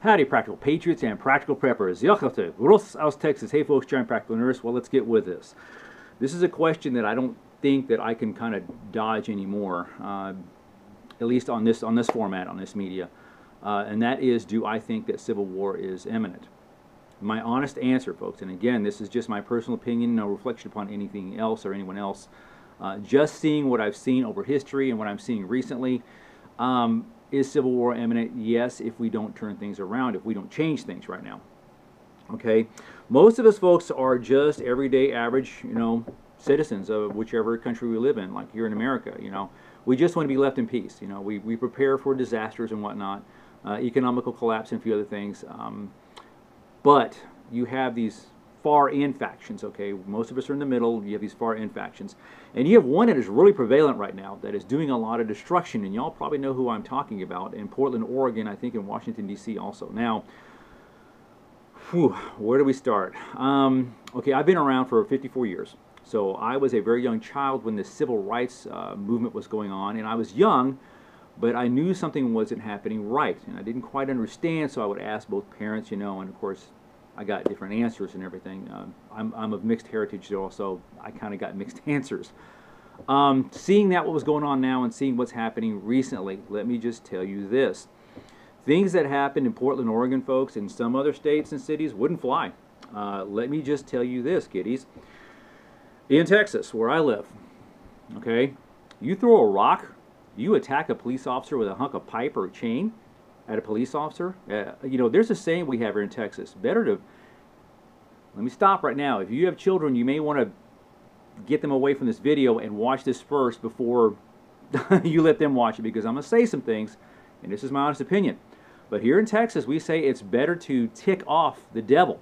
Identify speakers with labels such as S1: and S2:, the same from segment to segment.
S1: Howdy, Practical Patriots and Practical Preppers. Yachate, Ross aus Texas. Hey, folks, giant practical nurse. Well, let's get with this. This is a question that I don't think that I can kind of dodge anymore, at least on this format, on this media, and that is, do I think that civil war is imminent? My honest answer, folks, and again, this is just my personal opinion, no reflection upon anything else or anyone else. Just seeing what I've seen over history and what I'm seeing recently. Is civil war imminent? Yes, if we don't turn things around, if we don't change things right now. Okay, most of us folks are just everyday average, citizens of whichever country we live in, like here in America. We just want to be left in peace. We prepare for disasters and whatnot, economical collapse and a few other things. But you have these far-in factions, okay? Most of us are in the middle. You have these far-in factions. And you have one that is really prevalent right now that is doing a lot of destruction, and y'all probably know who I'm talking about, in Portland, Oregon, I think in Washington, D.C. also. Now, where do we start? Okay, I've been around for 54 years. So I was a very young child when the civil rights movement was going on, and I was young, but I knew something wasn't happening right, and I didn't quite understand, so I would ask both parents, and of course, I got different answers and everything. I'm of mixed heritage, so also I kind of got mixed answers. Seeing that what was going on now and seeing what's happening recently, let me just tell you this. Things that happened in Portland, Oregon, folks, and some other states and cities wouldn't fly. Let me just tell you this, kiddies. In Texas, where I live, okay, you throw a rock, you attack a police officer with a hunk of pipe or a chain at a police officer. There's a saying we have here in Texas. Better to, let me stop right now. If you have children, you may want to get them away from this video and watch this first before you let them watch it, because I'm going to say some things, and this is my honest opinion. But here in Texas, we say it's better to tick off the devil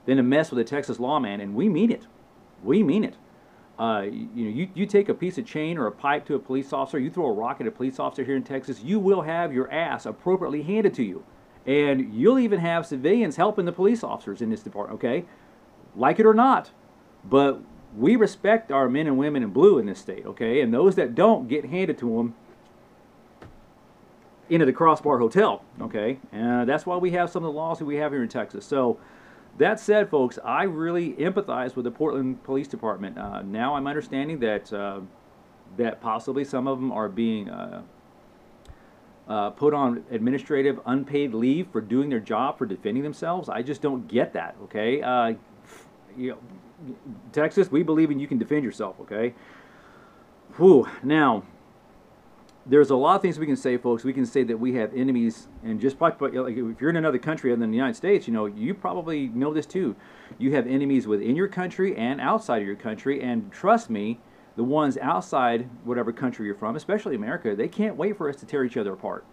S1: than to mess with a Texas lawman, and we mean it. We mean it. You take a piece of chain or a pipe to a police officer, you throw a rock at a police officer here in Texas, you will have your ass appropriately handed to you. And you'll even have civilians helping the police officers in this department, okay? Like it or not. But we respect our men and women in blue in this state, okay? And those that don't get handed to them into the Crossbar Hotel, okay? And that's why we have some of the laws that we have here in Texas. So, that said, folks, I really empathize with the Portland Police Department. Now I'm understanding that that possibly some of them are being put on administrative unpaid leave for doing their job, for defending themselves. I just don't get that, okay? Texas, we believe in you can defend yourself, okay? Now, there's a lot of things we can say, folks. We can say that we have enemies, and just probably, like, if you're in another country other than the United States, you probably know this too. You have enemies within your country and outside of your country, and trust me, the ones outside whatever country you're from, especially America, they can't wait for us to tear each other apart.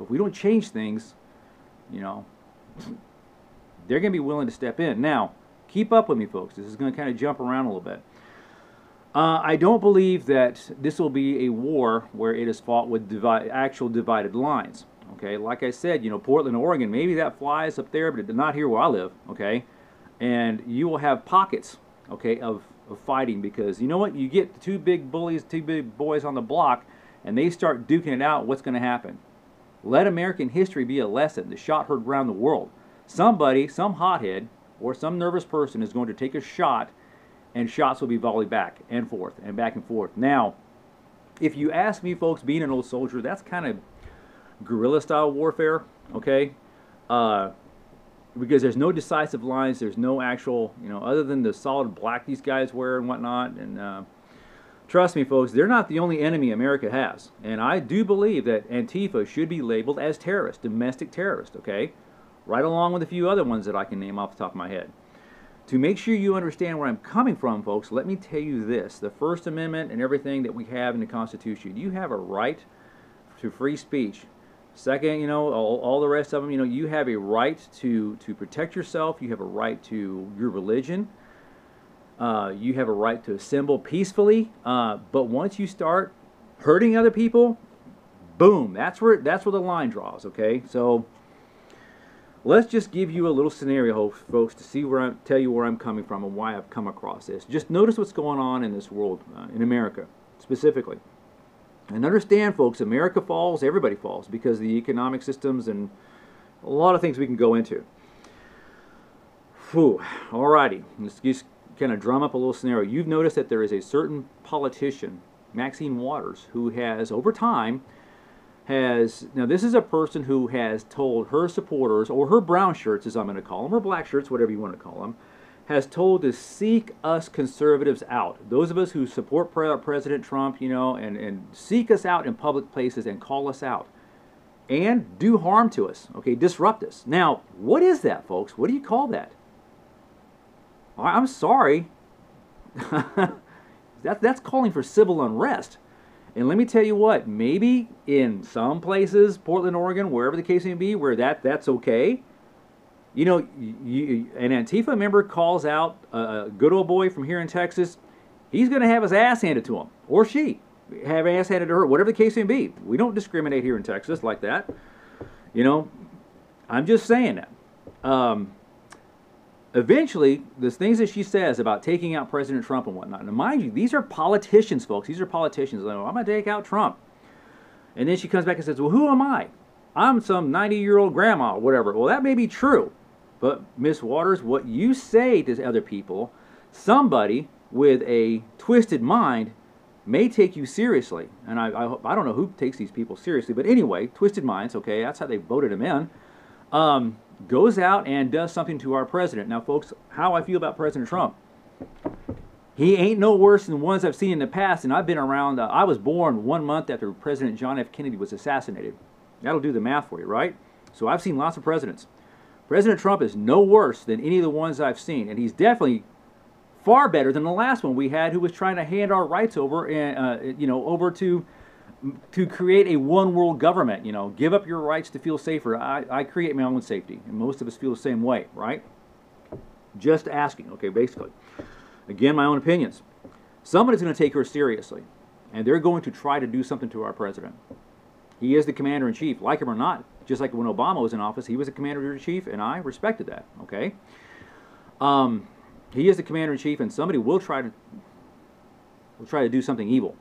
S1: If we don't change things, they're going to be willing to step in. Now, keep up with me, folks. This is going to kind of jump around a little bit. I don't believe that this will be a war where it is fought with actual divided lines. Okay, like I said, Portland, Oregon, maybe that flies up there, but not here where I live. Okay, and you will have pockets, okay, of fighting, because you know what? You get two big bullies, two big boys on the block, and they start duking it out. What's going to happen? Let American history be a lesson. The shot heard around the world. Somebody, some hothead, or some nervous person is going to take a shot, and shots will be volleyed back and forth and back and forth. Now, if you ask me, folks, being an old soldier, that's kind of guerrilla-style warfare, okay? Because there's no decisive lines, there's no actual, other than the solid black these guys wear and whatnot. And trust me, folks, they're not the only enemy America has. And I do believe that Antifa should be labeled as terrorists, domestic terrorists, okay? Right along with a few other ones that I can name off the top of my head. To make sure you understand where I'm coming from, folks, let me tell you this. The First Amendment and everything that we have in the Constitution, you have a right to free speech. Second, all the rest of them, you have a right to protect yourself. You have a right to your religion. You have a right to assemble peacefully. But once you start hurting other people, boom, that's where the line draws, okay? So let's just give you a little scenario, folks, to see tell you where I'm coming from and why I've come across this. Just notice what's going on in this world, in America, specifically. And understand, folks, America falls, everybody falls, because the economic systems and A lot of things we can go into. Whew. Alrighty, let's just kind of drum up a little scenario. You've noticed that there is a certain politician, Maxine Waters, who has, over time, now this is a person who has told her supporters, or her brown shirts as I'm going to call them, or black shirts, whatever you want to call them, has told to seek us conservatives out. Those of us who support President Trump, you know, and seek us out in public places and call us out. And do harm to us, okay, disrupt us. Now, what is that, folks? What do you call that? I'm sorry. That's calling for civil unrest. And let me tell you what, maybe in some places, Portland, Oregon, wherever the case may be, where that's okay. You know, an Antifa member calls out a good old boy from here in Texas, he's going to have his ass handed to him, or she have ass handed to her, whatever the case may be. We don't discriminate here in Texas like that. You know, I'm just saying that. Eventually, the things that she says about taking out President Trump and whatnot, and mind you, these are politicians, folks. These are politicians. Like, oh, I'm going to take out Trump. And then she comes back and says, well, who am I? I'm some 90-year-old grandma or whatever. Well, that may be true. But, Miss Waters, what you say to other people, somebody with a twisted mind may take you seriously. And I don't know who takes these people seriously. But anyway, twisted minds, okay, that's how they voted him in. Goes out and does something to our president. Now, folks, how I feel about President Trump. He ain't no worse than ones I've seen in the past, and I've been around. I was born 1 month after President John F. Kennedy was assassinated. That'll do the math for you, right? So I've seen lots of presidents. President Trump is no worse than any of the ones I've seen, and he's definitely far better than the last one we had, who was trying to hand our rights over, and over to create a one-world government. You know, give up your rights to feel safer. I create my own safety, and most of us feel the same way, right? Just asking, okay, basically. Again, my own opinions. Somebody's going to take her seriously, and they're going to try to do something to our president. He is the commander-in-chief, like him or not. Just like when Obama was in office, he was a commander-in-chief, and I respected that, okay? He is the commander-in-chief, and somebody will try to do something evil.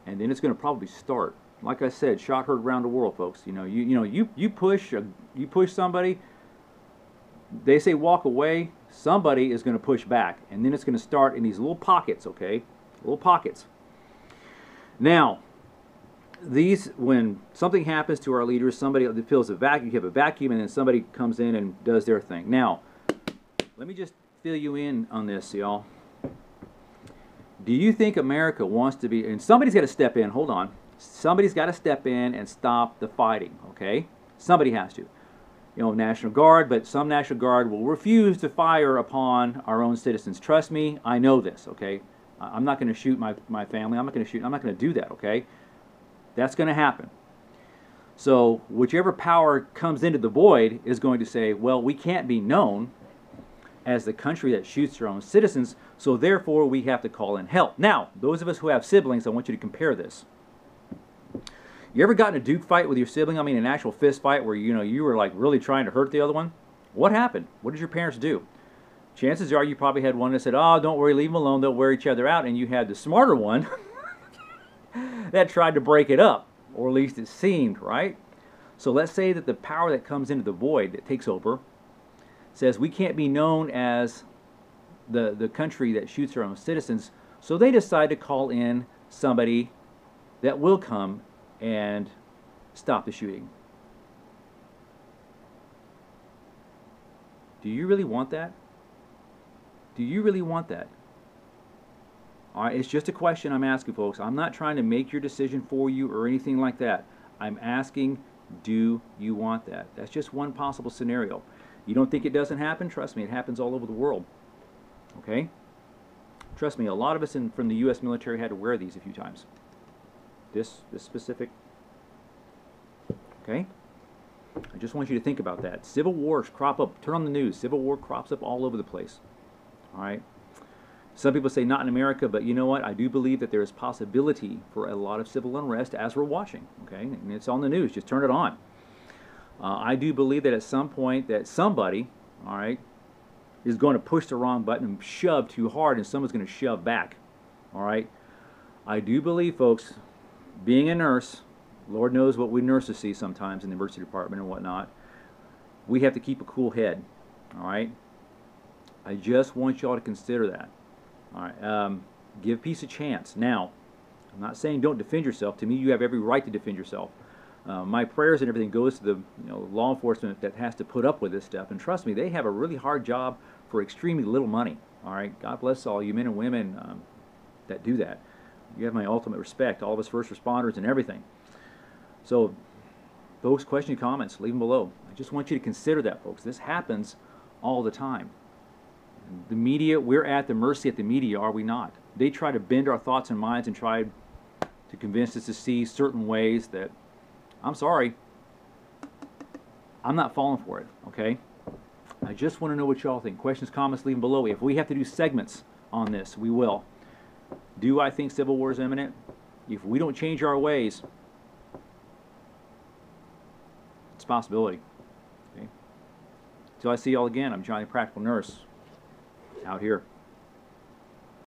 S1: And then it's going to probably start. Like I said, shot heard around the world, folks. You know, you push somebody. They say walk away. Somebody is going to push back, and then it's going to start in these little pockets. Okay, little pockets. Now, when something happens to our leaders, somebody fills a vacuum. You have a vacuum, and then somebody comes in and does their thing. Now, let me just fill you in on this, y'all. Do you think America wants to be, and somebody's got to step in, hold on. Somebody's got to step in and stop the fighting, okay? Somebody has to. You know, National Guard, but some National Guard will refuse to fire upon our own citizens. Trust me, I know this, okay? I'm not going to shoot my family. I'm not going to do that, okay? That's going to happen. So whichever power comes into the void is going to say, well, we can't be known as the country that shoots their own citizens, so therefore we have to call in help. Now, those of us who have siblings, I want you to compare this. You ever gotten a duke fight with your sibling? I mean, an actual fist fight where you were like really trying to hurt the other one? What happened? What did your parents do? Chances are you probably had one that said, oh, don't worry, leave them alone, they'll wear each other out, and you had the smarter one that tried to break it up, or at least it seemed, right? So let's say that the power that comes into the void that takes over says we can't be known as the country that shoots their own citizens, so they decide to call in somebody that will come and stop the shooting. Do you really want that? Do you really want that? All right, it's just a question I'm asking, folks. I'm not trying to make your decision for you or anything like that. I'm asking, do you want that? That's just one possible scenario. You don't think it doesn't happen? Trust me, it happens all over the world. Okay? Trust me, a lot of us from the U.S. military had to wear these a few times. This specific. Okay? I just want you to think about that. Civil wars crop up. Turn on the news. Civil war crops up all over the place. All right? Some people say not in America, but you know what? I do believe that there is possibility for a lot of civil unrest as we're watching. Okay? And it's on the news. Just turn it on. I do believe that at some point that somebody, all right, is going to push the wrong button and shove too hard, and someone's going to shove back. All right? I do believe, folks, being a nurse, Lord knows what we nurses see sometimes in the emergency department and whatnot. we have to keep a cool head. All right. I just want y'all to consider that. All right. Give peace a chance. Now, I'm not saying don't defend yourself. To me, you have every right to defend yourself. My prayers and everything goes to the law enforcement that has to put up with this stuff. And trust me, they have a really hard job for extremely little money. All right. God bless all you men and women that do that. You have my ultimate respect. All of us first responders and everything. So, folks, questions, comments, leave them below. I just want you to consider that, folks. This happens all the time. The media, we're at the mercy of the media, are we not? They try to bend our thoughts and minds and try to convince us to see certain ways that, I'm sorry, I'm not falling for it, okay? I just want to know what y'all think. Questions, comments, leave them below. If we have to do segments on this, we will. Do I think civil war is imminent? If we don't change our ways, it's a possibility. Okay? Till I see y'all again, I'm Johnny Practical Nurse, out here.